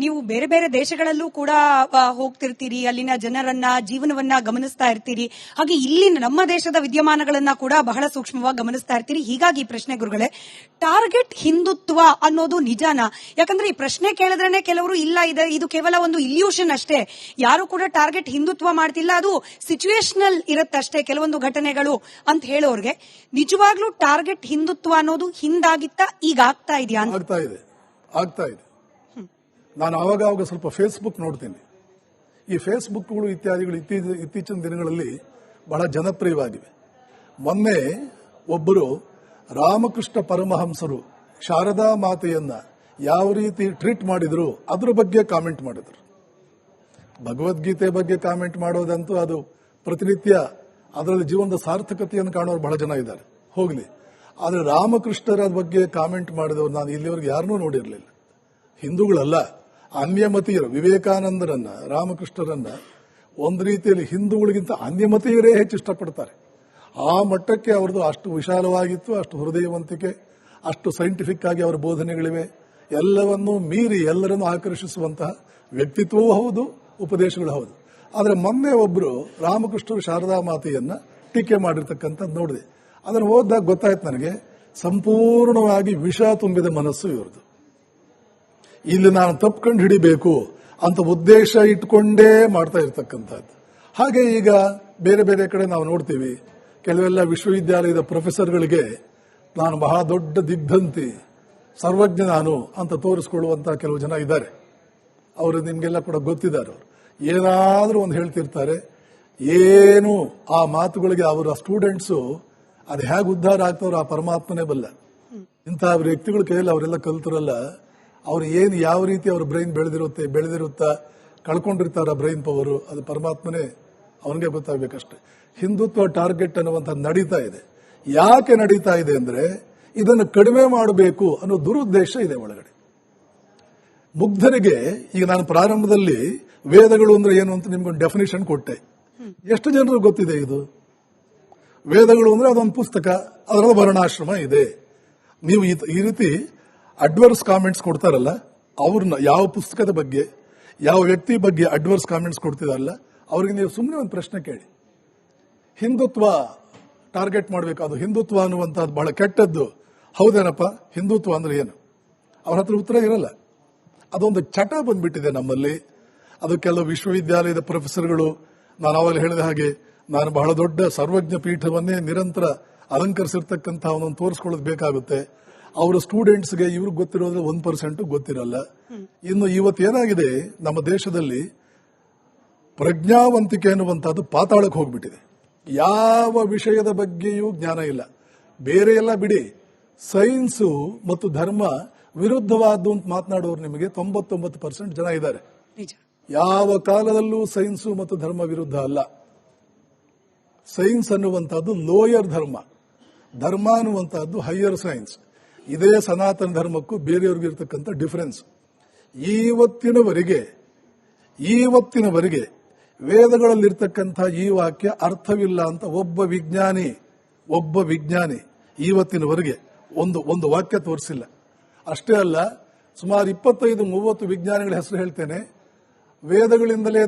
ನೀವು ಬೇರೆ ಬೇರೆ ದೇಶಗಳಲ್ಲೂ ಕೂಡ ಹೋಗ್ತಿರ್ತೀರಿ, ಅಲ್ಲಿನ ಜನರನ್ನ ಜೀವನವನ್ನ ಗಮನಿಸ್ತಾ ಇರ್ತೀರಿ, ಹಾಗೆ ಇಲ್ಲಿನ ನಮ್ಮ ದೇಶದ ವಿದ್ಯಮಾನಗಳನ್ನ ಕೂಡ ಬಹಳ ಸೂಕ್ಷ್ಮವಾಗಿ ಗಮನಿಸ್ತಾ ಇರ್ತೀರಿ. ಹೀಗಾಗಿ ಪ್ರಶ್ನೆ ಗುರುಗಳೇ, ಟಾರ್ಗೆಟ್ ಹಿಂದುತ್ವ ಅನ್ನೋದು ನಿಜಾನಾ? ಯಾಕಂದ್ರೆ ಈ ಪ್ರಶ್ನೆ ಕೇಳಿದ್ರೇನೆ ಕೆಲವರು ಇಲ್ಲ ಇದು ಕೇವಲ ಒಂದು ಇಲ್ಯೂಷನ್ ಅಷ್ಟೇ, ಯಾರು ಕೂಡ ಟಾರ್ಗೆಟ್ ಹಿಂದುತ್ವ ಮಾಡ್ತಿಲ್ಲ, ಅದು ಸಿಚುವೇಶನಲ್ ಇರುತ್ತಷ್ಟೇ ಕೆಲವೊಂದು ಘಟನೆಗಳು ಅಂತ ಹೇಳೋರ್ಗೆ, ನಿಜವಾಗ್ಲೂ ಟಾರ್ಗೆಟ್ ಹಿಂದುತ್ವ ಅನ್ನೋದು ಹಿಂದಾಗಿತ್ತಾ ಈಗ ಆಗ್ತಾ ಇದೆಯಾ? ಆಗ್ತಾ ಇದೆ. ನಾನು ಆವಾಗ ಸ್ವಲ್ಪ ಫೇಸ್ಬುಕ್ ನೋಡ್ತೀನಿ. ಈ ಫೇಸ್ಬುಕ್ಗಳು ಇತ್ಯಾದಿಗಳು ಇತ್ತೀಚಿನ ದಿನಗಳಲ್ಲಿ ಬಹಳ ಜನಪ್ರಿಯವಾಗಿವೆ. ಮೊನ್ನೆ ಒಬ್ಬರು ರಾಮಕೃಷ್ಣ ಪರಮಹಂಸರು ಶಾರದಾ ಮಾತೆಯನ್ನ ಯಾವ ರೀತಿ ಟ್ರೀಟ್ ಮಾಡಿದ್ರು ಅದ್ರ ಬಗ್ಗೆ ಕಾಮೆಂಟ್ ಮಾಡಿದ್ರು. ಭಗವದ್ಗೀತೆ ಬಗ್ಗೆ ಕಾಮೆಂಟ್ ಮಾಡೋದಂತೂ ಅದು ಪ್ರತಿನಿತ್ಯ ಅದರಲ್ಲಿ ಜೀವನದ ಸಾರ್ಥಕತೆಯನ್ನು ಕಾಣೋರು ಬಹಳ ಜನ ಇದ್ದಾರೆ, ಹೋಗ್ಲಿ. ಆದರೆ ರಾಮಕೃಷ್ಣರ ಬಗ್ಗೆ ಕಾಮೆಂಟ್ ಮಾಡಿದವರು ನಾನು ಇಲ್ಲಿವರೆಗೆ ಯಾರನ್ನೂ ನೋಡಿರಲಿಲ್ಲ. ಹಿಂದೂಗಳಲ್ಲ, ಅನ್ಯಮತೀಯರು. ವಿವೇಕಾನಂದರನ್ನ, ರಾಮಕೃಷ್ಣರನ್ನ ಒಂದು ರೀತಿಯಲ್ಲಿ ಹಿಂದೂಗಳಿಗಿಂತ ಅನ್ಯಮತೀಯರೇ ಹೆಚ್ಚು ಇಷ್ಟಪಡ್ತಾರೆ. ಆ ಮಟ್ಟಕ್ಕೆ ಅವರದು ಅಷ್ಟು ವಿಶಾಲವಾಗಿತ್ತು, ಅಷ್ಟು ಹೃದಯವಂತಿಕೆ, ಅಷ್ಟು ಸೈಂಟಿಫಿಕ್ ಆಗಿ ಅವರ ಬೋಧನೆಗಳಿವೆ. ಎಲ್ಲವನ್ನೂ ಮೀರಿ ಎಲ್ಲರನ್ನೂ ಆಕರ್ಷಿಸುವಂತಹ ವ್ಯಕ್ತಿತ್ವವೂ ಹೌದು, ಉಪದೇಶಗಳು ಹೌದು. ಆದರೆ ಮೊನ್ನೆ ಒಬ್ಬರು ರಾಮಕೃಷ್ಣರು ಶಾರದಾ ಮಾತೆಯನ್ನ ಟೀಕೆ ಮಾಡಿರ್ತಕ್ಕಂಥದ್ದು ನೋಡಿದೆ. ಅದನ್ನು ಓದಿದಾಗ ಗೊತ್ತಾಯ್ತು ನನಗೆ, ಸಂಪೂರ್ಣವಾಗಿ ವಿಷ ತುಂಬಿದ ಮನಸ್ಸು ಇವ್ರದ್ದು. ಇಲ್ಲಿ ನಾನು ತಪ್ಪಿಕೊಂಡು ಹಿಡಿಬೇಕು ಅಂತ ಉದ್ದೇಶ ಇಟ್ಕೊಂಡೇ ಮಾಡ್ತಾ ಇರ್ತಕ್ಕಂಥದ್ದು. ಹಾಗೆ ಈಗ ಬೇರೆ ಬೇರೆ ಕಡೆ ನಾವು ನೋಡ್ತೀವಿ, ಕೆಲವೆಲ್ಲ ವಿಶ್ವವಿದ್ಯಾಲಯದ ಪ್ರೊಫೆಸರ್ಗಳಿಗೆ ನಾನು ಬಹಳ ದೊಡ್ಡ ದಿಗ್ಧಂತಿ, ಸರ್ವಜ್ಞ ನಾನು ಅಂತ ತೋರಿಸ್ಕೊಳ್ಳುವಂತಹ ಕೆಲವು ಜನ ಇದ್ದಾರೆ. ಅವರು ನಿಮ್ಗೆಲ್ಲ ಕೂಡ ಗೊತ್ತಿದ್ದಾರೆ. ಅವರು ಏನಾದರೂ ಒಂದು ಹೇಳ್ತಿರ್ತಾರೆ, ಏನು ಆ ಮಾತುಗಳಿಗೆ ಅವರ ಸ್ಟೂಡೆಂಟ್ಸು ಅದು ಹೇಗೆ ಉದ್ಧಾರ ಆಗ್ತಾವ್ರು ಆ ಪರಮಾತ್ಮನೇ ಬಲ್ಲ. ಇಂತಹ ವ್ಯಕ್ತಿಗಳ ಕೈಯಲ್ಲಿ ಅವರೆಲ್ಲ ಕಲ್ತರಲ್ಲ, ಅವ್ರು ಏನು ಯಾವ ರೀತಿ ಅವ್ರ ಬ್ರೈನ್ ಬೆಳೆದಿರುತ್ತಾ ಕಳ್ಕೊಂಡಿರ್ತಾರ ಬ್ರೈನ್ ಪವರು, ಅದು ಪರಮಾತ್ಮನೇ ಅವನಿಗೆ ಗೊತ್ತಾಗಬೇಕಷ್ಟೇ. ಹಿಂದುತ್ವ ಟಾರ್ಗೆಟ್ ಅನ್ನುವಂಥ ನಡೀತಾ ಇದೆ. ಯಾಕೆ ನಡೀತಾ ಇದೆ ಅಂದ್ರೆ ಇದನ್ನು ಕಡಿಮೆ ಮಾಡಬೇಕು ಅನ್ನೋ ದುರುದ್ದೇಶ ಇದೆ ಒಳಗಡೆ. ಮುಗ್ಧರಿಗೆ ಈಗ ನಾನು ಪ್ರಾರಂಭದಲ್ಲಿ ವೇದಗಳು ಅಂದ್ರೆ ಏನು ಅಂತ ನಿಮ್ಗೊಂದು ಡೆಫಿನೇಷನ್ ಕೊಟ್ಟೆ. ಎಷ್ಟು ಜನರು ಗೊತ್ತಿದೆ ಇದು? ವೇದಗಳು ಅಂದ್ರೆ ಅದೊಂದು ಪುಸ್ತಕ, ಅದರ ವರ್ಣಾಶ್ರಮ ಇದೆ. ನೀವು ಈ ರೀತಿ ಅಡ್ವರ್ಸ್ ಕಾಮೆಂಟ್ಸ್ ಕೊಡ್ತಾರಲ್ಲ, ಅವ್ರನ್ನ ಯಾವ ಪುಸ್ತಕದ ಬಗ್ಗೆ ಯಾವ ವ್ಯಕ್ತಿ ಬಗ್ಗೆ ಅಡ್ವರ್ಸ್ ಕಾಮೆಂಟ್ಸ್ ಕೊಡ್ತಿದಾರಲ್ಲ, ಅವ್ರಿಗೆ ನೀವು ಸುಮ್ಮನೆ ಒಂದು ಪ್ರಶ್ನೆ ಕೇಳಿ, ಹಿಂದುತ್ವ ಟಾರ್ಗೆಟ್ ಮಾಡಬೇಕು, ಅದು ಹಿಂದುತ್ವ ಅನ್ನುವಂಥದ್ದು ಬಹಳ ಕೆಟ್ಟದ್ದು, ಹೌದೇನಪ್ಪ ಹಿಂದುತ್ವ ಅಂದ್ರೆ ಏನು? ಅವ್ರ ಹತ್ರ ಉತ್ತರ ಇರಲ್ಲ. ಅದೊಂದು ಚಟ ಬಂದ್ಬಿಟ್ಟಿದೆ ನಮ್ಮಲ್ಲಿ. ಅದು ಕೆಲವು ವಿಶ್ವವಿದ್ಯಾಲಯದ ಪ್ರೊಫೆಸರ್ಗಳು, ನಾನು ಅವಾಗಲೇ ಹೇಳಿದ ಹಾಗೆ ನಾನು ಬಹಳ ದೊಡ್ಡ ಸರ್ವಜ್ಞ ಪೀಠವನ್ನೇ ನಿರಂತರ ಅಲಂಕರಿಸಿರ್ತಕ್ಕಂಥ ಅವನನ್ನು ತೋರಿಸ್ಕೊಳ್ಳೋದು ಬೇಕಾಗುತ್ತೆ. ಅವರ ಸ್ಟೂಡೆಂಟ್ಸ್ಗೆ ಇವ್ರಿಗೆ ಗೊತ್ತಿರೋದ್ರೆ 1% ಗೊತ್ತಿರಲ್ಲ. ಇನ್ನು ಇವತ್ತೇನಾಗಿದೆ, ನಮ್ಮ ದೇಶದಲ್ಲಿ ಪ್ರಜ್ಞಾವಂತಿಕೆ ಅನ್ನುವಂಥದ್ದು ಪಾತಾಳಕ್ಕೆ ಹೋಗ್ಬಿಟ್ಟಿದೆ. ಯಾವ ವಿಷಯದ ಬಗ್ಗೆಯೂ ಜ್ಞಾನ ಇಲ್ಲ. ಬೇರೆ ಎಲ್ಲ ಬಿಡಿ, ಸೈನ್ಸು ಮತ್ತು ಧರ್ಮ ವಿರುದ್ಧವಾದ್ದು ಅಂತ ಮಾತನಾಡೋರು ನಿಮಗೆ 99% ಜನ ಇದ್ದಾರೆ. ಯಾವ ಕಾಲದಲ್ಲೂ ಸೈನ್ಸು ಮತ್ತು ಧರ್ಮ ವಿರುದ್ಧ ಅಲ್ಲ. ಸೈನ್ಸ್ ಅನ್ನುವಂಥದ್ದು ಲೋಯರ್ ಧರ್ಮ, ಧರ್ಮ ಅನ್ನುವಂಥದ್ದು ಹೈಯರ್ ಸೈನ್ಸ್. ಇದೇ ಸನಾತನ ಧರ್ಮಕ್ಕೂ ಬೇರೆಯವ್ರಿಗೂ ಇರತಕ್ಕಂಥ ಡಿಫರೆನ್ಸ್. ಇವತ್ತಿನವರೆಗೆ ವೇದಗಳಲ್ಲಿರ್ತಕ್ಕಂಥ ಈ ವಾಕ್ಯ ಅರ್ಥವಿಲ್ಲ ಅಂತ ಒಬ್ಬ ವಿಜ್ಞಾನಿ ಇವತ್ತಿನವರೆಗೆ ಒಂದು ವಾಕ್ಯ ತೋರಿಸಿಲ್ಲ. ಅಷ್ಟೇ ಅಲ್ಲ, ಸುಮಾರು 25-30 ವಿಜ್ಞಾನಿಗಳ ಹೆಸರು ಹೇಳ್ತೇನೆ. ವೇದಗಳಿಂದಲೇ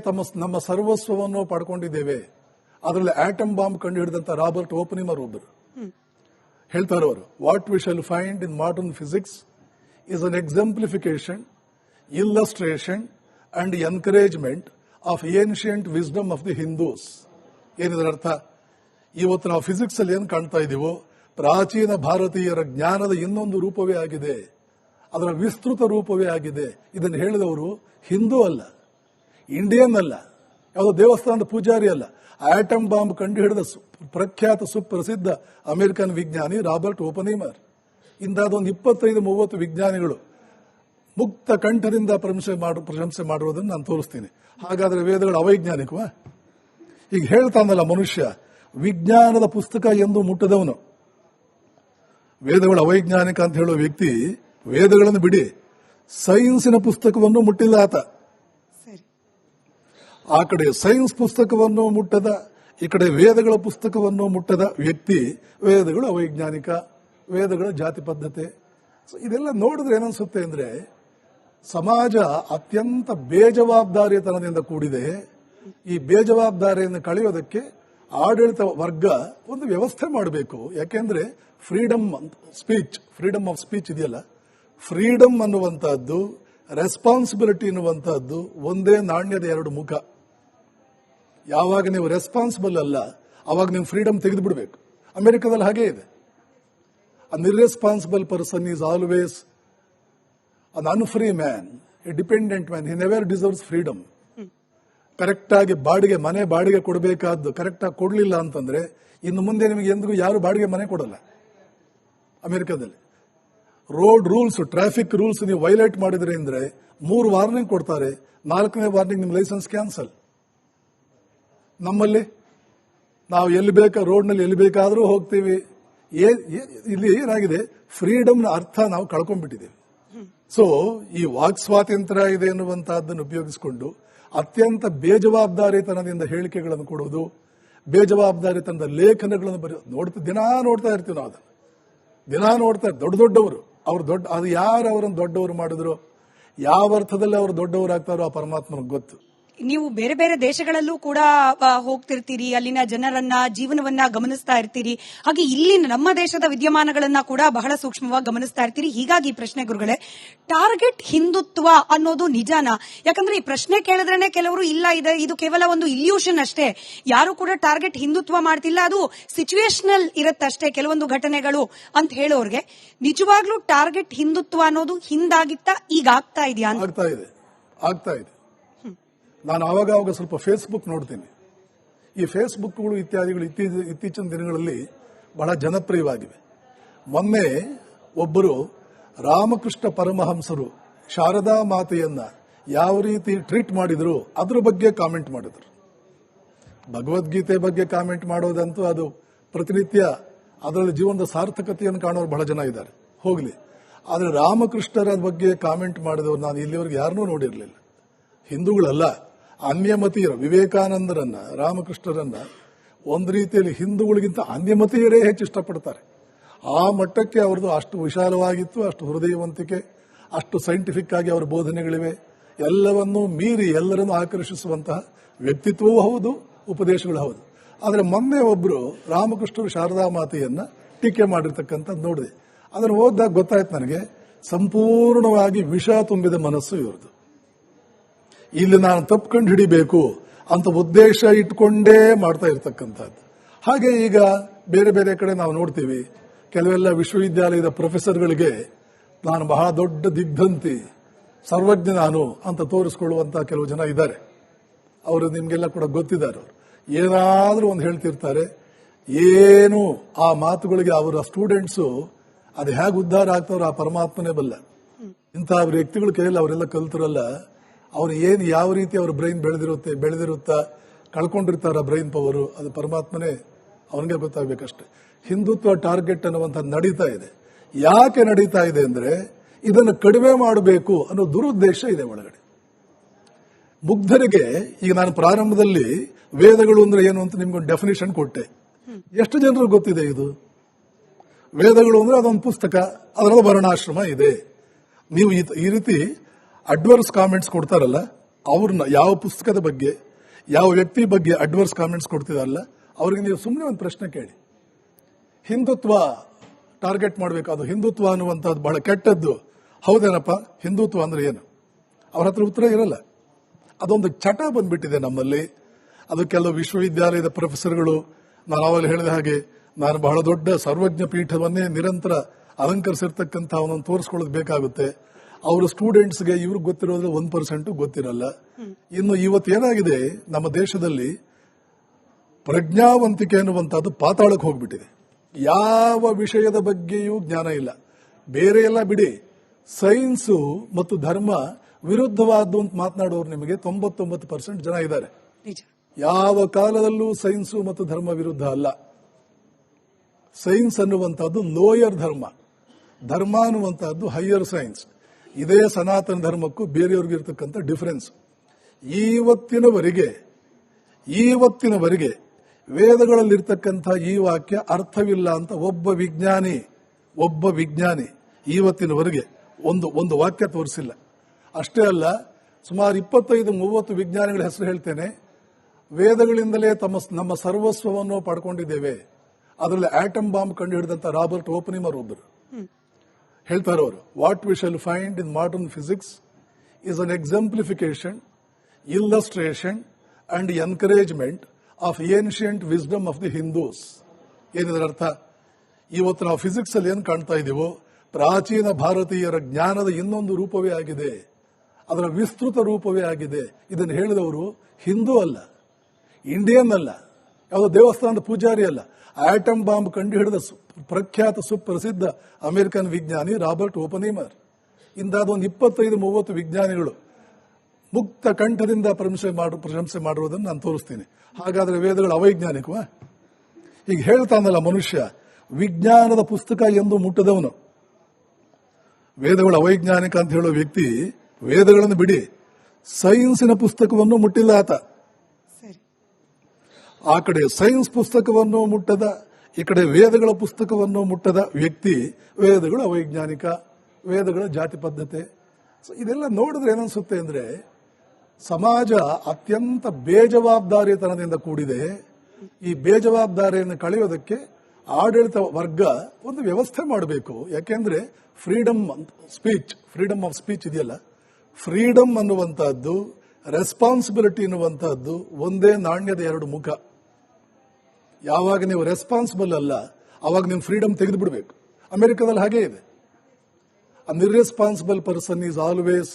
ನಮ್ಮ ಸರ್ವಸ್ವವನ್ನು ಪಡ್ಕೊಂಡಿದ್ದೇವೆ. ಅದರಲ್ಲಿ ಆಟಮ್ ಬಾಂಬ್ ಕಂಡು ಹಿಡಿದಂತ ರಾಬರ್ಟ್ ಓಪನಿಮರ್ ಒಬ್ಬರು ಹೇಳ್ತಾರೆ, ಅವರು what we shall find in modern physics is an exemplification, illustration and encouragement of ancient wisdom of the Hindus. ಏನಿದರ ಅರ್ಥ? ಇವತ್ತು ನಾವು ಫಿಸಿಕ್ಸ್ ಅಲ್ಲಿ ಏನು ಕಾಣ್ತಾ ಇದೀವೋ ಪ್ರಾಚೀನ ಭಾರತೀಯರ ಜ್ಞಾನದ ಇನ್ನೊಂದು ರೂಪವೇ ಆಗಿದೆ, ಅದರ ವಿಸ್ತೃತ ರೂಪವೇ ಆಗಿದೆ. ಇದನ್ನು ಹೇಳಿದವರು ಹಿಂದೂ ಅಲ್ಲ, ಇಂಡಿಯನ್ ಅಲ್ಲ, ಯಾವುದೋ ದೇವಸ್ಥಾನದ ಪೂಜಾರಿ ಅಲ್ಲ. ಆಟಮ್ ಬಾಂಬ್ ಕಂಡು ಹಿಡಿದ ಪ್ರಖ್ಯಾತ ಸುಪ್ರಸಿದ್ಧ ಅಮೆರಿಕನ್ ವಿಜ್ಞಾನಿ ರಾಬರ್ಟ್ ಓಪನಿಮರ್. ಇಂದಾದೊಂದು 25-30 ವಿಜ್ಞಾನಿಗಳು ಮುಕ್ತ ಕಂಠದಿಂದ ಪ್ರಶಂಸೆ ಮಾಡಿರೋದನ್ನು ನಾನು ತೋರಿಸ್ತೀನಿ. ಹಾಗಾದ್ರೆ ವೇದಗಳು ಅವೈಜ್ಞಾನಿಕವಾ? ಈಗ ಹೇಳ್ತಾನಲ್ಲ ಮನುಷ್ಯ, ವಿಜ್ಞಾನದ ಪುಸ್ತಕ ಎಂದು ಮುಟ್ಟದವನು. ವೇದಗಳು ಅವೈಜ್ಞಾನಿಕ ಅಂತ ಹೇಳೋ ವ್ಯಕ್ತಿ ವೇದಗಳನ್ನು ಬಿಡಿ, ಸೈನ್ಸಿನ ಪುಸ್ತಕವನ್ನು ಮುಟ್ಟಿಲ್ಲ ಆತ. ಆ ಕಡೆ ಸೈನ್ಸ್ ಪುಸ್ತಕವನ್ನು ಮುಟ್ಟದ, ಈ ಕಡೆ ವೇದಗಳ ಪುಸ್ತಕವನ್ನು ಮುಟ್ಟದ ವ್ಯಕ್ತಿ ವೇದಗಳು ಅವೈಜ್ಞಾನಿಕ, ವೇದಗಳ ಜಾತಿ ಪದ್ಧತಿ. ಇದೆಲ್ಲ ನೋಡಿದ್ರೆ ಏನನ್ಸುತ್ತೆ ಅಂದ್ರೆ ಸಮಾಜ ಅತ್ಯಂತ ಬೇಜವಾಬ್ದಾರಿತನದಿಂದ ಕೂಡಿದೆ. ಈ ಬೇಜವಾಬ್ದಾರಿಯನ್ನು ಕಳೆಯೋದಕ್ಕೆ ಆಡಳಿತ ವರ್ಗ ಒಂದು ವ್ಯವಸ್ಥೆ ಮಾಡಬೇಕು. ಯಾಕೆಂದ್ರೆ ಫ್ರೀಡಮ್ ಆಫ್ ಸ್ಪೀಚ್ ಇದೆಯಲ್ಲ, ಫ್ರೀಡಮ್ ಅನ್ನುವಂತಹದ್ದು, ರೆಸ್ಪಾನ್ಸಿಬಿಲಿಟಿ ಅನ್ನುವಂತಹದ್ದು ಒಂದೇ ನಾಣ್ಯದ ಎರಡು ಮುಖ. ಯಾವಾಗ ನೀವು ರೆಸ್ಪಾನ್ಸಿಬಲ್ ಅಲ್ಲ ಅವಾಗ ನೀವು ಫ್ರೀಡಮ್ ತೆಗೆದು ಬಿಡಬೇಕು. ಅಮೆರಿಕದಲ್ಲಿ ಹಾಗೇ ಇದೆ. An irresponsible person is always an unfree man, a dependent man, he never deserves freedom. Correct ಆಗಿ ಮನೆ ಬಾಡಿಗೆ ಕೊಡಬೇಕಾದ್ದು ಕರೆಕ್ಟ್ ಆಗಿ ಕೊಡಲಿಲ್ಲ ಅಂತಂದ್ರೆ ಇನ್ನು ಮುಂದೆ ನಿಮಗೆ ಎಂದಿಗೂ ಯಾರು ಬಾಡಿಗೆ ಮನೆ ಕೊಡಲ್ಲ. ಅಮೆರಿಕದಲ್ಲಿ ರೋಡ್ ರೂಲ್ಸ್, ಟ್ರಾಫಿಕ್ ರೂಲ್ಸ್ ನೀವು ವೈಲೇಟ್ ಮಾಡಿದ್ರೆ ಅಂದ್ರೆ 3 ವಾರ್ನಿಂಗ್ ಕೊಡ್ತಾರೆ, 4ನೇ ವಾರ್ನಿಂಗ್ ನಿಮ್ಮ ಲೈಸೆನ್ಸ್ ಕ್ಯಾನ್ಸಲ್. ನಮ್ಮಲ್ಲಿ ನಾವು ರೋಡ್ನಲ್ಲಿ ಎಲ್ಲಿ ಬೇಕಾದರೂ ಹೋಗ್ತೀವಿ. ಇಲ್ಲಿ ಏನಾಗಿದೆ, ಫ್ರೀಡಮ್ನ ಅರ್ಥ ನಾವು ಕಳ್ಕೊಂಡ್ಬಿಟ್ಟಿದ್ದೇವೆ. ಸೊ ಈ ವಾಕ್ ಸ್ವಾತಂತ್ರ್ಯ ಇದೆ ಎನ್ನುವಂತಹದ್ದನ್ನು ಉಪಯೋಗಿಸಿಕೊಂಡು ಅತ್ಯಂತ ಬೇಜವಾಬ್ದಾರಿತನದಿಂದ ಹೇಳಿಕೆಗಳನ್ನು ಕೊಡುವುದು, ಬೇಜವಾಬ್ದಾರಿತನದ ಲೇಖನಗಳನ್ನು ಬರೆಯೋದು ದಿನಾ ನೋಡ್ತಾ ಇರ್ತೀವಿ ನಾವು. ಅದನ್ನು ದಿನಾ ನೋಡ್ತಾ ಇರ್ತೀವಿ. ದೊಡ್ಡವರು ಅದು ಯಾರು ಅವರನ್ನು ದೊಡ್ಡವರು ಮಾಡಿದ್ರು, ಯಾವ ಅರ್ಥದಲ್ಲಿ ಅವರು ದೊಡ್ಡವರಾಗ್ತಾರೋ ಆ ಪರಮಾತ್ಮನಿಗೆ ಗೊತ್ತು. ನೀವು ಬೇರೆ ಬೇರೆ ದೇಶಗಳಲ್ಲೂ ಕೂಡ ಹೋಗ್ತಿರ್ತೀರಿ, ಅಲ್ಲಿನ ಜನರನ್ನ, ಜೀವನವನ್ನ ಗಮನಿಸ್ತಾ ಇರ್ತೀರಿ. ಹಾಗೆ ಇಲ್ಲಿನ ನಮ್ಮ ದೇಶದ ವಿದ್ಯಮಾನಗಳನ್ನ ಕೂಡ ಬಹಳ ಸೂಕ್ಷ್ಮವಾಗಿ ಗಮನಿಸ್ತಾ ಇರ್ತೀರಿ. ಹೀಗಾಗಿ ಪ್ರಶ್ನೆ ಗುರುಗಳೇ, ಟಾರ್ಗೆಟ್ ಹಿಂದುತ್ವ ಅನ್ನೋದು ನಿಜಾನಾ? ಯಾಕಂದ್ರೆ ಈ ಪ್ರಶ್ನೆ ಕೇಳಿದ್ರೇನೆ ಕೆಲವರು ಇಲ್ಲ ಇದು ಕೇವಲ ಒಂದು ಇಲ್ಯೂಷನ್ ಅಷ್ಟೇ, ಯಾರು ಕೂಡ ಟಾರ್ಗೆಟ್ ಹಿಂದುತ್ವ ಮಾಡ್ತಿಲ್ಲ, ಅದು ಸಿಚುವೇಶನಲ್ ಇರುತ್ತಷ್ಟೇ ಕೆಲವೊಂದು ಘಟನೆಗಳು ಅಂತ ಹೇಳೋರ್ಗೆ, ನಿಜವಾಗ್ಲೂ ಟಾರ್ಗೆಟ್ ಹಿಂದುತ್ವ ಅನ್ನೋದು ಹಿಂದಾಗಿತ್ತಾ ಈಗ ಆಗ್ತಾ ಇದೆಯಾ? ಆಗ್ತಾ ಇದೆ. ನಾನು ಆವಾಗ ಸ್ವಲ್ಪ ಫೇಸ್ಬುಕ್ ನೋಡ್ತೀನಿ. ಈ ಫೇಸ್ಬುಕ್ಗಳು ಇತ್ಯಾದಿಗಳು ಇತ್ತೀಚಿನ ದಿನಗಳಲ್ಲಿ ಬಹಳ ಜನಪ್ರಿಯವಾಗಿವೆ. ಮೊನ್ನೆ ಒಬ್ಬರು ರಾಮಕೃಷ್ಣ ಪರಮಹಂಸರು ಶಾರದಾ ಮಾತೆಯನ್ನ ಯಾವ ರೀತಿ ಟ್ರೀಟ್ ಮಾಡಿದ್ರು ಅದ್ರ ಬಗ್ಗೆ ಕಾಮೆಂಟ್ ಮಾಡಿದ್ರು. ಭಗವದ್ಗೀತೆ ಬಗ್ಗೆ ಕಾಮೆಂಟ್ ಮಾಡೋದಂತೂ ಅದು ಪ್ರತಿನಿತ್ಯ ಅದರಲ್ಲಿ ಜೀವನದ ಸಾರ್ಥಕತೆಯನ್ನು ಕಾಣೋರು ಬಹಳ ಜನ ಇದ್ದಾರೆ, ಹೋಗ್ಲಿ. ಆದರೆ ರಾಮಕೃಷ್ಣರ ಬಗ್ಗೆ ಕಾಮೆಂಟ್ ಮಾಡಿದವರು ನಾನು ಇಲ್ಲಿವರೆಗೆ ಯಾರನ್ನೂ ನೋಡಿರಲಿಲ್ಲ. ಹಿಂದೂಗಳಲ್ಲ, ಅನ್ಯಮತೀಯರು, ವಿವೇಕಾನಂದರನ್ನ, ರಾಮಕೃಷ್ಣರನ್ನ ಒಂದು ರೀತಿಯಲ್ಲಿ ಹಿಂದೂಗಳಿಗಿಂತ ಅನ್ಯಮತೀಯರೇ ಹೆಚ್ಚು ಇಷ್ಟಪಡ್ತಾರೆ. ಆ ಮಟ್ಟಕ್ಕೆ ಅವರದು ಅಷ್ಟು ವಿಶಾಲವಾಗಿತ್ತು, ಅಷ್ಟು ಹೃದಯವಂತಿಕೆ, ಅಷ್ಟು ಸೈಂಟಿಫಿಕ್ ಆಗಿ ಅವರ ಬೋಧನೆಗಳಿವೆ. ಎಲ್ಲವನ್ನೂ ಮೀರಿ ಎಲ್ಲರನ್ನೂ ಆಕರ್ಷಿಸುವಂತಹ ವ್ಯಕ್ತಿತ್ವವೂ ಹೌದು, ಉಪದೇಶಗಳು ಹೌದು. ಆದರೆ ಮೊನ್ನೆ ಒಬ್ಬರು ರಾಮಕೃಷ್ಣರು ಶಾರದಾ ಮಾತೆಯನ್ನ ಟೀಕೆ ಮಾಡಿರ್ತಕ್ಕಂಥದ್ದು ನೋಡಿದೆ. ಅದನ್ನು ಓದಿದಾಗ ಗೊತ್ತಾಯ್ತು ನನಗೆ, ಸಂಪೂರ್ಣವಾಗಿ ವಿಷ ತುಂಬಿದ ಮನಸ್ಸು ಇವ್ರದ್ದು. ಇಲ್ಲಿ ನಾನು ತಪ್ಪಿಕೊಂಡು ಹಿಡಿಬೇಕು ಅಂತ ಉದ್ದೇಶ ಇಟ್ಕೊಂಡೇ ಮಾಡ್ತಾ ಇರ್ತಕ್ಕಂಥದ್ದು. ಹಾಗೆ ಈಗ ಬೇರೆ ಬೇರೆ ಕಡೆ ನಾವು ನೋಡ್ತೀವಿ, ಕೆಲವೆಲ್ಲ ವಿಶ್ವವಿದ್ಯಾಲಯದ ಪ್ರೊಫೆಸರ್ಗಳಿಗೆ ನಾನು ಬಹಳ ದೊಡ್ಡ ದಿಗ್ಧಂತಿ, ಸರ್ವಜ್ಞ ನಾನು ಅಂತ ತೋರಿಸ್ಕೊಳ್ಳುವಂತಹ ಕೆಲವು ಜನ ಇದ್ದಾರೆ. ಅವರು ನಿಮ್ಗೆಲ್ಲ ಕೂಡ ಗೊತ್ತಿದ್ದಾರೆ. ಅವರು ಏನಾದರೂ ಒಂದು ಹೇಳ್ತಿರ್ತಾರೆ, ಏನು ಆ ಮಾತುಗಳಿಗೆ ಅವರ ಸ್ಟೂಡೆಂಟ್ಸು ಅದು ಹೇಗೆ ಉದ್ಧಾರ ಆಗ್ತಾರೋ ಆ ಪರಮಾತ್ಮನೇ ಬಲ್ಲ. ಇಂತಹ ವ್ಯಕ್ತಿಗಳ ಕೈಯಲ್ಲಿ ಅವರೆಲ್ಲ ಕಲ್ತಿರಲ್ಲ. ಅವ್ರು ಏನು ಯಾವ ರೀತಿ ಅವ್ರ ಬ್ರೈನ್ ಬೆಳೆದಿರುತ್ತಾ ಕಳ್ಕೊಂಡಿರ್ತಾರ ಬ್ರೈನ್ ಪವರು, ಅದು ಪರಮಾತ್ಮನೇ ಅವನಿಗೆ ಗೊತ್ತಾಗಬೇಕಷ್ಟೇ. ಹಿಂದುತ್ವ ಟಾರ್ಗೆಟ್ ಅನ್ನುವಂಥ ನಡೀತಾ ಇದೆ. ಯಾಕೆ ನಡೀತಾ ಇದೆ ಅಂದ್ರೆ ಇದನ್ನು ಕಡಿಮೆ ಮಾಡಬೇಕು ಅನ್ನೋ ದುರುದ್ದೇಶ ಇದೆ ಒಳಗಡೆ. ಮುಗ್ಧರಿಗೆ ಈಗ ನಾನು ಪ್ರಾರಂಭದಲ್ಲಿ ವೇದಗಳು ಅಂದ್ರೆ ಏನು ಅಂತ ನಿಮ್ಗೊಂದು ಡೆಫಿನೇಷನ್ ಕೊಟ್ಟೆ. ಎಷ್ಟು ಜನರಿಗೆ ಗೊತ್ತಿದೆ ಇದು? ವೇದಗಳು ಅಂದ್ರೆ ಅದೊಂದು ಪುಸ್ತಕ, ಅದರಲ್ಲಿ ವರ್ಣಾಶ್ರಮ ಇದೆ. ನೀವು ಈ ರೀತಿ ಅಡ್ವರ್ಸ್ ಕಾಮೆಂಟ್ಸ್ ಕೊಡ್ತಾರಲ್ಲ, ಅವ್ರನ್ನ ಯಾವ ಪುಸ್ತಕದ ಬಗ್ಗೆ, ಯಾವ ವ್ಯಕ್ತಿ ಬಗ್ಗೆ ಅಡ್ವರ್ಸ್ ಕಾಮೆಂಟ್ಸ್ ಕೊಡ್ತಿದಾರಲ್ಲ, ಅವ್ರಿಗೆ ನೀವು ಸುಮ್ಮನೆ ಒಂದು ಪ್ರಶ್ನೆ ಕೇಳಿ, ಹಿಂದುತ್ವ ಟಾರ್ಗೆಟ್ ಮಾಡಬೇಕು, ಅದು ಹಿಂದುತ್ವ ಅನ್ನುವಂಥದ್ದು ಬಹಳ ಕೆಟ್ಟದ್ದು, ಹೌದೇನಪ್ಪ ಹಿಂದುತ್ವ ಅಂದ್ರೆ ಏನು? ಅವ್ರ ಹತ್ರ ಉತ್ತರ ಇರಲ್ಲ. ಅದೊಂದು ಚಟ ಬಂದ್ಬಿಟ್ಟಿದೆ ನಮ್ಮಲ್ಲಿ. ಅದು ಕೆಲವು ವಿಶ್ವವಿದ್ಯಾಲಯದ ಪ್ರೊಫೆಸರ್ಗಳು, ನಾನು ಆವಾಗ ಹೇಳಿದ ಹಾಗೆ ನಾನು ಬಹಳ ದೊಡ್ಡ ಸರ್ವಜ್ಞ ಪೀಠವನ್ನೇ ನಿರಂತರ ಅಲಂಕರಿಸಿರ್ತಕ್ಕಂಥ ಅವನನ್ನು ತೋರಿಸ್ಕೊಳ್ಳೋದು ಬೇಕಾಗುತ್ತೆ. ಅವರ ಸ್ಟೂಡೆಂಟ್ಸ್ಗೆ ಇವ್ರಿಗೆ ಗೊತ್ತಿರೋದ್ರೆ 1% ಗೊತ್ತಿರಲ್ಲ. ಇನ್ನು ಇವತ್ತೇನಾಗಿದೆ, ನಮ್ಮ ದೇಶದಲ್ಲಿ ಪ್ರಜ್ಞಾವಂತಿಕೆ ಅನ್ನುವಂಥದ್ದು ಪಾತಾಳಕ್ಕೆ ಹೋಗ್ಬಿಟ್ಟಿದೆ. ಯಾವ ವಿಷಯದ ಬಗ್ಗೆಯೂ ಜ್ಞಾನ ಇಲ್ಲ. ಬೇರೆ ಎಲ್ಲ ಬಿಡಿ, ಸೈನ್ಸು ಮತ್ತು ಧರ್ಮ ವಿರುದ್ಧವಾದ್ದು ಅಂತ ಮಾತನಾಡೋರು ನಿಮಗೆ 99% ಜನ ಇದ್ದಾರೆ. ಯಾವ ಕಾಲದಲ್ಲೂ ಸೈನ್ಸು ಮತ್ತು ಧರ್ಮ ವಿರುದ್ಧ ಅಲ್ಲ. ಸೈನ್ಸ್ ಅನ್ನುವಂಥದ್ದು ಲೋಯರ್ ಧರ್ಮ, ಧರ್ಮ ಅನ್ನುವಂಥದ್ದು ಹೈಯರ್ ಸೈನ್ಸ್. ಇದೇ ಸನಾತನ ಧರ್ಮಕ್ಕೂ ಬೇರೆಯವ್ರಿಗಿರ್ತಕ್ಕಂಥ ಡಿಫರೆನ್ಸ್. ಇವತ್ತಿನವರೆಗೆ ವೇದಗಳಲ್ಲಿರ್ತಕ್ಕಂಥ ಈ ವಾಕ್ಯ ಅರ್ಥವಿಲ್ಲ ಅಂತ ಒಬ್ಬ ವಿಜ್ಞಾನಿ ಇವತ್ತಿನವರೆಗೆ ಒಂದು ವಾಕ್ಯ ತೋರಿಸಿಲ್ಲ. ಅಷ್ಟೇ ಅಲ್ಲ, ಸುಮಾರು 25-30 ವಿಜ್ಞಾನಿಗಳ ಹೆಸರು ಹೇಳ್ತೇನೆ. ವೇದಗಳಿಂದಲೇ ನಮ್ಮ ಸರ್ವಸ್ವವನ್ನು ಪಡ್ಕೊಂಡಿದ್ದೇವೆ. ಅದರಲ್ಲಿ ಆಟಮ್ ಬಾಂಬ್ ಕಂಡು ಹಿಡಿದಂತ ರಾಬರ್ಟ್ ಓಪನಿಮರ್ ಒಬ್ಬರು ಹೇಳ್ತಾರೆ. ಅವರು what we shall find in modern physics is an exemplification, illustration and encouragement of ancient wisdom of the Hindus. ಏನಿದರ ಅರ್ಥ? ಇವತ್ತು ನಾವು ಫಿಸಿಕ್ಸ್ ಅಲ್ಲಿ ಏನು ಕಾಣ್ತಾ ಇದ್ದೀವೋ ಪ್ರಾಚೀನ ಭಾರತೀಯರ ಜ್ಞಾನದ ಇನ್ನೊಂದು ರೂಪವೇ ಆಗಿದೆ, ಅದರ ವಿಸ್ತೃತ ರೂಪವೇ ಆಗಿದೆ. ಇದನ್ನು ಹೇಳಿದವರು ಹಿಂದೂ ಅಲ್ಲ, ಇಂಡಿಯನ್ ಅಲ್ಲ, ಯಾವುದೋ ದೇವಸ್ಥಾನದ ಪೂಜಾರಿ ಅಲ್ಲ, ಆಟಮ್ ಬಾಂಬ್ ಕಂಡುಹಿಡಿದ ಪ್ರಖ್ಯಾತ ಸುಪ್ರಸಿದ್ಧ ಅಮೆರಿಕನ್ ವಿಜ್ಞಾನಿ ರಾಬರ್ಟ್ ಓಪನಿಮರ್. ಇಂದಾದ ಒಂದು 25-30 ವಿಜ್ಞಾನಿಗಳು ಮುಕ್ತ ಕಂಠದಿಂದ ಪ್ರಶಂಸೆ ಮಾಡಿರುವುದನ್ನು ನಾನು ತೋರಿಸ್ತೀನಿ. ಹಾಗಾದ್ರೆ ವೇದಗಳು ಅವೈಜ್ಞಾನಿಕವ? ಈಗ ಹೇಳ್ತಾನಲ್ಲ ಮನುಷ್ಯ, ವಿಜ್ಞಾನದ ಪುಸ್ತಕ ಎಂದು ಮುಟ್ಟದವನು. ವೇದಗಳು ಅವೈಜ್ಞಾನಿಕ ಅಂತ ಹೇಳೋ ವ್ಯಕ್ತಿ ವೇದಗಳನ್ನು ಬಿಡಿ, ಸೈನ್ಸಿನ ಪುಸ್ತಕವನ್ನು ಮುಟ್ಟಿಲ್ಲ ಆತ. ಆ ಕಡೆ ಸೈನ್ಸ್ ಪುಸ್ತಕವನ್ನು ಮುಟ್ಟದ, ಈ ಕಡೆ ವೇದಗಳ ಪುಸ್ತಕವನ್ನು ಮುಟ್ಟದ ವ್ಯಕ್ತಿ ವೇದಗಳು ಅವೈಜ್ಞಾನಿಕ, ವೇದಗಳ ಜಾತಿ ಪದ್ಧತಿ. ಇದೆಲ್ಲ ನೋಡಿದ್ರೆ ಏನನ್ಸುತ್ತೆ ಅಂದ್ರೆ ಸಮಾಜ ಅತ್ಯಂತ ಬೇಜವಾಬ್ದಾರಿತನದಿಂದ ಕೂಡಿದೆ. ಈ ಬೇಜವಾಬ್ದಾರಿಯನ್ನು ಕಳೆಯೋದಕ್ಕೆ ಆಡಳಿತ ವರ್ಗ ಒಂದು ವ್ಯವಸ್ಥೆ ಮಾಡಬೇಕು. ಯಾಕೆಂದ್ರೆ ಫ್ರೀಡಮ್ ಆಫ್ ಸ್ಪೀಚ್ ಇದೆಯಲ್ಲ, ಫ್ರೀಡಮ್ ಅನ್ನುವಂತಹದ್ದು, ರೆಸ್ಪಾನ್ಸಿಬಿಲಿಟಿ ಅನ್ನುವಂತಹದ್ದು ಒಂದೇ ನಾಣ್ಯದ ಎರಡು ಮುಖ. ಯಾವಾಗ ನೀವು ರೆಸ್ಪಾನ್ಸಿಬಲ್ ಅಲ್ಲ ಅವಾಗ ನೀವು ಫ್ರೀಡಮ್ ತೆಗೆದು ಬಿಡಬೇಕು. ಅಮೆರಿಕದಲ್ಲಿ ಹಾಗೇ ಇದೆ. An irresponsible person is always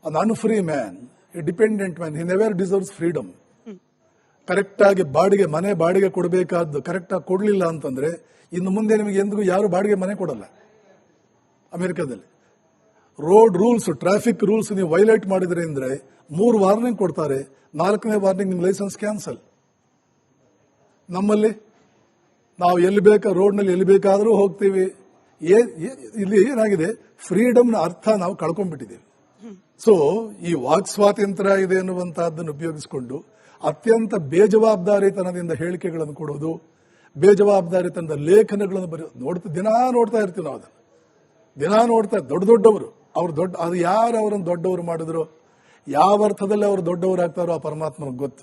an unfree man, a dependent man. He never deserves freedom. Correct ಆಗಿ ಮನೆ ಬಾಡಿಗೆ ಕೊಡಬೇಕಾದ್ದು ಕರೆಕ್ಟ್ ಆಗಿ ಕೊಡಲಿಲ್ಲ ಅಂತಂದ್ರೆ ಇನ್ನು ಮುಂದೆ ನಿಮಗೆ ಎಂದಿಗೂ ಯಾರು ಬಾಡಿಗೆ ಮನೆ ಕೊಡಲ್ಲ. ಅಮೆರಿಕದಲ್ಲಿ ರೋಡ್ ರೂಲ್ಸ್, ಟ್ರಾಫಿಕ್ ರೂಲ್ಸ್ ನೀವು ವೈಲೇಟ್ ಮಾಡಿದ್ರೆ ಅಂದ್ರೆ 3 ವಾರ್ನಿಂಗ್ ಕೊಡ್ತಾರೆ, 4ನೇ ವಾರ್ನಿಂಗ್ ನಿಮ್ ಲೈಸೆನ್ಸ್ ಕ್ಯಾನ್ಸಲ್. ನಮ್ಮಲ್ಲಿ ನಾವು ರೋಡ್ನಲ್ಲಿ ಎಲ್ಲಿ ಬೇಕಾದರೂ ಹೋಗ್ತೀವಿ. ಇಲ್ಲಿ ಏನಾಗಿದೆ, ಫ್ರೀಡಮ್ನ ಅರ್ಥ ನಾವು ಕಳ್ಕೊಂಡ್ಬಿಟ್ಟಿದ್ದೇವೆ. ಸೊ ಈ ವಾಕ್ ಸ್ವಾತಂತ್ರ್ಯ ಇದೆ ಎನ್ನುವಂತಹದ್ದನ್ನು ಉಪಯೋಗಿಸಿಕೊಂಡು ಅತ್ಯಂತ ಬೇಜವಾಬ್ದಾರಿತನದಿಂದ ಹೇಳಿಕೆಗಳನ್ನು ಕೊಡೋದು, ಬೇಜವಾಬ್ದಾರಿತನದ ಲೇಖನಗಳನ್ನು ದಿನಾ ನೋಡ್ತಾ ಇರ್ತೀವಿ ನಾವು. ಅದನ್ನು ದಿನಾ ನೋಡ್ತಾ ದೊಡ್ಡವರು ಅದು ಯಾರು ಅವರನ್ನು ದೊಡ್ಡವರು ಮಾಡಿದ್ರು, ಯಾವ ಅರ್ಥದಲ್ಲಿ ಅವರು ದೊಡ್ಡವರಾಗ್ತಾರೋ ಆ ಪರಮಾತ್ಮನಿಗೆ ಗೊತ್ತು.